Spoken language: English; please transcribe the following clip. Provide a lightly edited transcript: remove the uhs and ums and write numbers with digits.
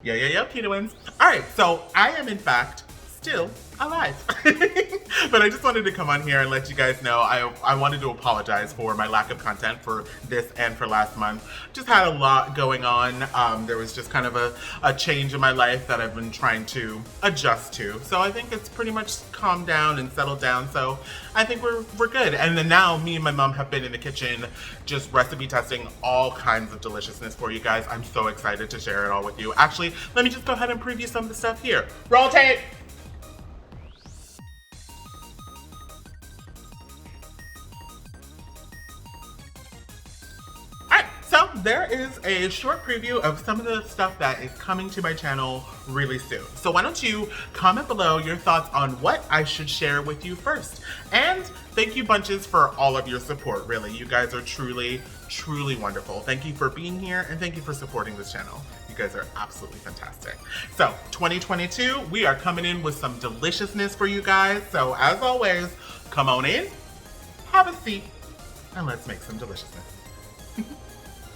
Yeah, Peter wins. All right, so I am in fact still alive. But I just wanted to come on here and let you guys know I wanted to apologize for my lack of content for this and for last month. Just had a lot going on. There was just kind of a change in my life that I've been trying to adjust to. So I think it's pretty much calmed down and settled down. So I think we're good. And then now me and my mom have been in the kitchen just recipe testing all kinds of deliciousness for you guys. I'm so excited to share it all with you. Actually, let me just go ahead and preview some of the stuff here. Roll tape! So there is a short preview of some of the stuff that is coming to my channel really soon. So why don't you comment below your thoughts on what I should share with you first. And thank you bunches for all of your support, really. You guys are truly, truly wonderful. Thank you for being here and thank you for supporting this channel. You guys are absolutely fantastic. So 2022, we are coming in with some deliciousness for you guys. So as always, come on in, have a seat, and let's make some deliciousness.